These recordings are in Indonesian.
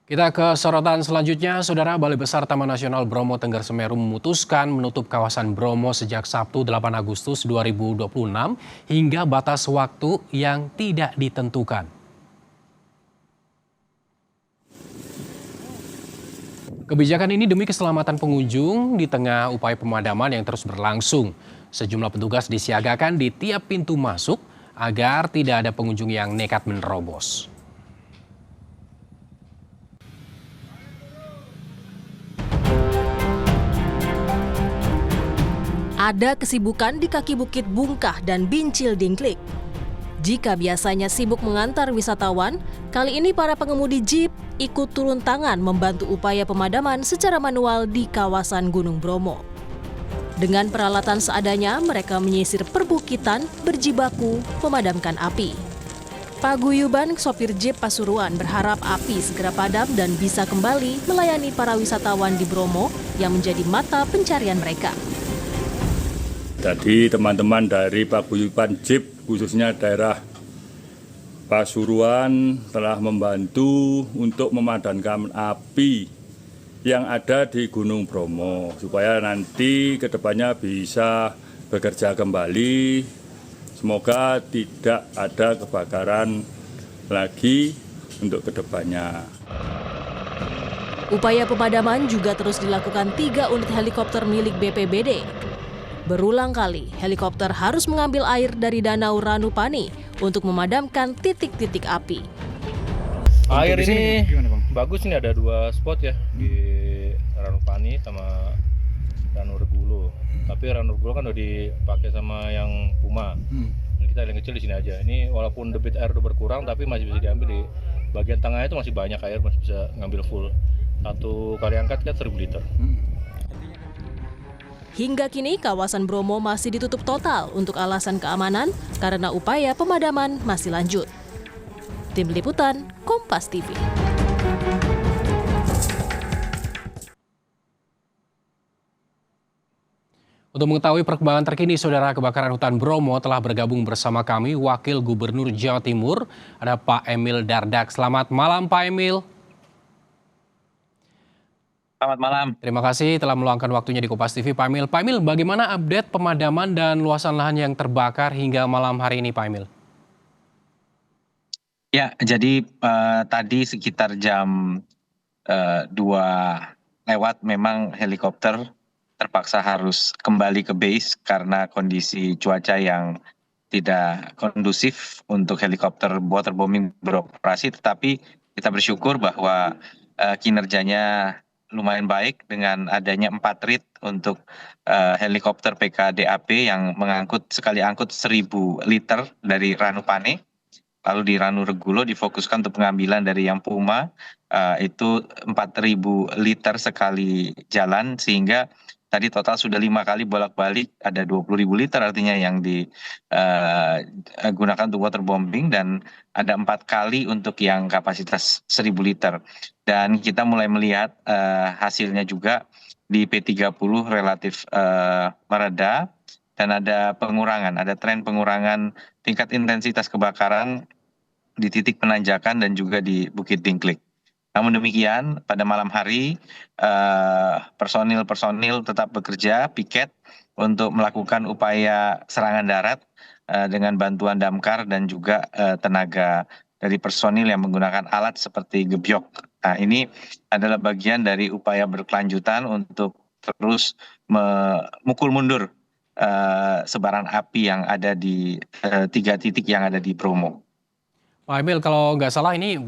Kita ke sorotan selanjutnya, Saudara. Balai Besar Taman Nasional Bromo Tengger Semeru memutuskan menutup kawasan Bromo sejak Sabtu 8 Agustus 2026 hingga batas waktu yang tidak ditentukan. Kebijakan ini demi keselamatan pengunjung di tengah upaya pemadaman yang terus berlangsung. Sejumlah petugas disiagakan di tiap pintu masuk agar tidak ada pengunjung yang nekat menerobos. Ada kesibukan di kaki Bukit Bungkah dan Bincil Dingklik. Jika biasanya sibuk mengantar wisatawan, kali ini para pengemudi jeep ikut turun tangan membantu upaya pemadaman secara manual di kawasan Gunung Bromo. Dengan peralatan seadanya, mereka menyisir perbukitan, berjibaku, memadamkan api. Paguyuban sopir jeep Pasuruan berharap api segera padam dan bisa kembali melayani para wisatawan di Bromo yang menjadi mata pencarian mereka. Jadi teman-teman dari Paguyuban Jeep khususnya daerah Pasuruan telah membantu untuk memadamkan api yang ada di Gunung Bromo supaya nanti kedepannya bisa bekerja kembali. Semoga tidak ada kebakaran lagi untuk kedepannya. Upaya pemadaman juga terus dilakukan 3 unit helikopter milik BPBD. Berulang kali, helikopter harus mengambil air dari Danau Ranupani untuk memadamkan titik-titik api. Air ini bagus, ini ada 2 spot ya, di Ranupani sama Ranu Regulo. Tapi Ranu Regulo kan udah dipakai sama yang Puma. Ini kita yang kecil di sini aja. Ini walaupun debit air udah berkurang, tapi masih bisa diambil di bagian tengah itu masih banyak air, masih bisa ngambil full. Satu kali angkat kan 1000 liter. Hingga kini kawasan Bromo masih ditutup total untuk alasan keamanan karena upaya pemadaman masih lanjut. Tim Liputan, Kompas TV. Untuk mengetahui perkembangan terkini, Saudara, kebakaran hutan Bromo telah bergabung bersama kami Wakil Gubernur Jawa Timur, ada Pak Emil Dardak. Selamat malam Pak Emil. Selamat malam. Terima kasih telah meluangkan waktunya di Kompas TV, Pak Emil. Pak Emil, bagaimana update pemadaman dan luasan lahan yang terbakar hingga malam hari ini, Pak Emil? Ya, jadi tadi sekitar jam 2 lewat memang helikopter terpaksa harus kembali ke base karena kondisi cuaca yang tidak kondusif untuk helikopter waterbombing beroperasi. Tetapi kita bersyukur bahwa kinerjanya lumayan baik dengan adanya 4 rit untuk helikopter PKDAP yang mengangkut sekali angkut 1000 liter dari Ranupane. Lalu di Ranu Regulo difokuskan untuk pengambilan dari yang Puma, itu 4.000 liter sekali jalan, sehingga tadi total sudah 5 kali bolak-balik, ada 20.000 liter artinya yang digunakan untuk waterbombing, dan ada 4 kali untuk yang kapasitas 1.000 liter. Dan kita mulai melihat hasilnya juga di P30 relatif mereda, dan ada pengurangan, ada tren pengurangan tingkat intensitas kebakaran di titik penanjakan dan juga di Bukit Dingklik. Namun demikian, pada malam hari personil tetap bekerja piket untuk melakukan upaya serangan darat dengan bantuan damkar dan juga tenaga dari personil yang menggunakan alat seperti gebyok. Nah, ini adalah bagian dari upaya berkelanjutan untuk terus memukul mundur sebaran api yang ada di 3 titik yang ada di Bromo. Pak Emil, kalau nggak salah ini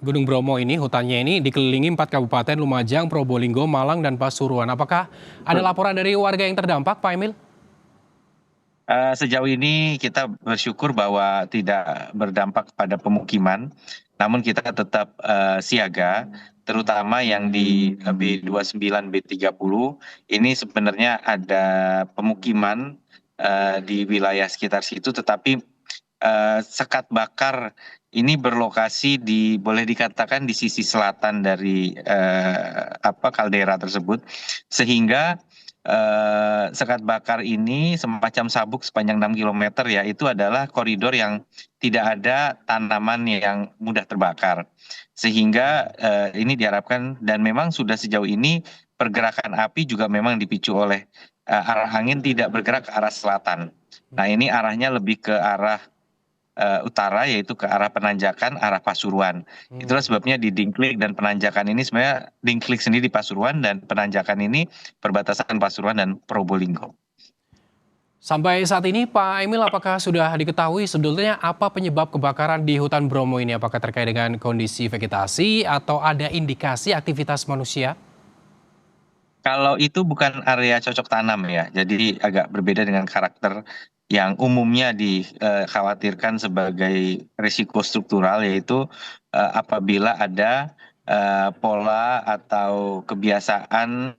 Gunung Bromo ini, hutannya ini dikelilingi 4 kabupaten, Lumajang, Probolinggo, Malang, dan Pasuruan. Apakah ada laporan dari warga yang terdampak, Pak Emil? Sejauh ini kita bersyukur bahwa tidak berdampak pada pemukiman, namun kita tetap siaga, terutama yang di B29, B30, ini sebenarnya ada pemukiman di wilayah sekitar situ, tetapi sekat bakar ini berlokasi boleh dikatakan di sisi selatan dari kaldera tersebut, sehingga sekat bakar ini semacam sabuk sepanjang 6 kilometer ya, itu adalah koridor yang tidak ada tanaman yang mudah terbakar. Sehingga ini diharapkan dan memang sudah sejauh ini pergerakan api juga memang dipicu oleh arah angin tidak bergerak ke arah selatan. Nah ini arahnya lebih ke arah utara, yaitu ke arah penanjakan, arah Pasuruan. Itulah sebabnya di Dingklik dan penanjakan ini sebenarnya Dingklik sendiri di Pasuruan dan penanjakan ini perbatasan Pasuruan dan Probolinggo. Sampai saat ini Pak Emil, apakah sudah diketahui sebetulnya apa penyebab kebakaran di hutan Bromo ini? Apakah terkait dengan kondisi vegetasi atau ada indikasi aktivitas manusia? Kalau itu bukan area cocok tanam ya, jadi agak berbeda dengan karakter yang umumnya dikhawatirkan sebagai risiko struktural, yaitu apabila ada pola atau kebiasaan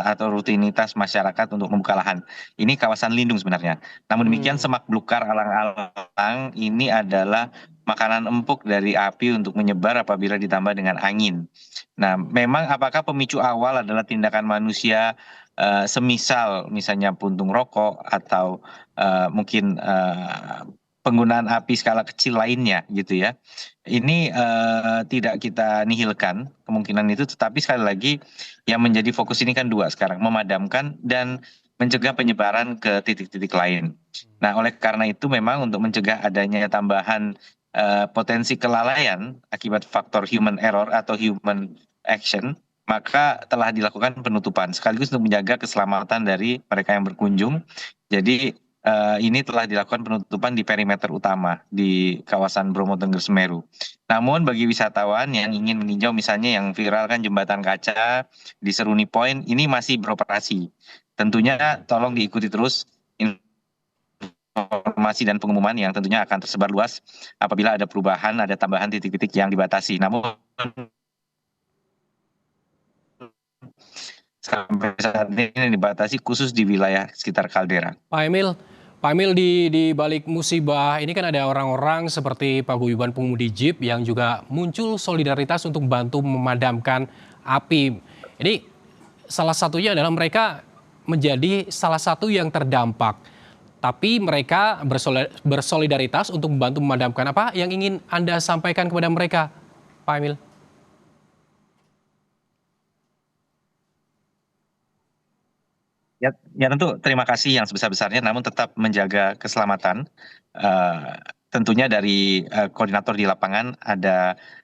atau rutinitas masyarakat untuk membuka lahan. Ini kawasan lindung sebenarnya. Namun demikian semak belukar alang-alang ini adalah makanan empuk dari api untuk menyebar apabila ditambah dengan angin. Nah, memang apakah pemicu awal adalah tindakan manusia semisal misalnya puntung rokok atau mungkin penggunaan api skala kecil lainnya gitu ya. Ini tidak kita nihilkan kemungkinan itu, tetapi sekali lagi yang menjadi fokus ini kan dua sekarang, memadamkan dan mencegah penyebaran ke titik-titik lain. Nah, oleh karena itu memang untuk mencegah adanya tambahan potensi kelalaian akibat faktor human error atau human action, maka telah dilakukan penutupan sekaligus untuk menjaga keselamatan dari mereka yang berkunjung. Jadi ini telah dilakukan penutupan di perimeter utama di kawasan Bromo Tengger Semeru. Namun bagi wisatawan yang ingin meninjau misalnya yang viral kan jembatan kaca di Seruni Point ini masih beroperasi. Tentunya tolong diikuti terus informasi dan pengumuman yang tentunya akan tersebar luas apabila ada perubahan, ada tambahan titik-titik yang dibatasi. Namun sampai saat ini dibatasi khusus di wilayah sekitar kaldera. Pak Emil, di balik musibah ini kan ada orang-orang seperti paguyuban pengemudi Jeep yang juga muncul solidaritas untuk membantu memadamkan api. Ini salah satunya adalah mereka menjadi salah satu yang terdampak. Tapi mereka bersolidaritas untuk membantu memadamkan. Apa yang ingin Anda sampaikan kepada mereka, Pak Emil? Ya tentu terima kasih yang sebesar-besarnya, namun tetap menjaga keselamatan. Tentunya dari koordinator di lapangan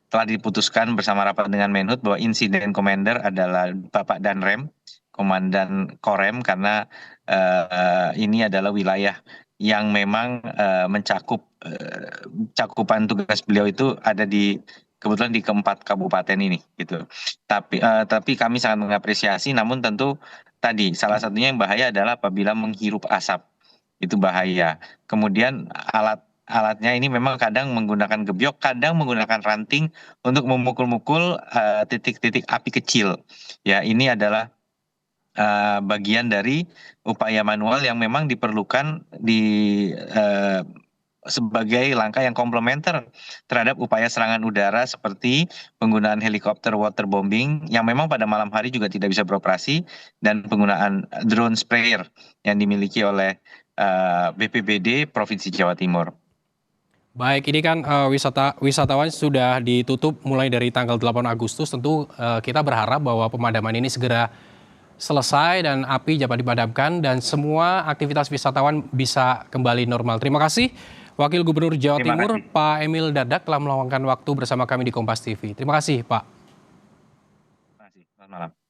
telah diputuskan bersama rapat dengan Menhub bahwa insiden commander adalah Bapak Danrem, Komandan Korem, karena ini adalah wilayah yang memang mencakup cakupan tugas beliau itu ada kebetulan di keempat kabupaten ini gitu. Tapi kami sangat mengapresiasi, namun tentu tadi salah satunya yang bahaya adalah apabila menghirup asap, itu bahaya. Kemudian alatnya ini memang kadang menggunakan gebyok, kadang menggunakan ranting untuk memukul-mukul titik-titik api kecil. Ya, ini adalah bagian dari upaya manual yang memang diperlukan sebagai langkah yang komplementer terhadap upaya serangan udara seperti penggunaan helikopter waterbombing yang memang pada malam hari juga tidak bisa beroperasi, dan penggunaan drone sprayer yang dimiliki oleh BPBD Provinsi Jawa Timur. Baik, ini kan wisatawan sudah ditutup mulai dari tanggal 8 Agustus. Tentu kita berharap bahwa pemadaman ini segera selesai dan api dapat dipadamkan dan semua aktivitas wisatawan bisa kembali normal. Terima kasih Wakil Gubernur Jawa Timur Pak Emil Dardak telah meluangkan waktu bersama kami di Kompas TV. Terima kasih Pak. Terima kasih. Selamat malam.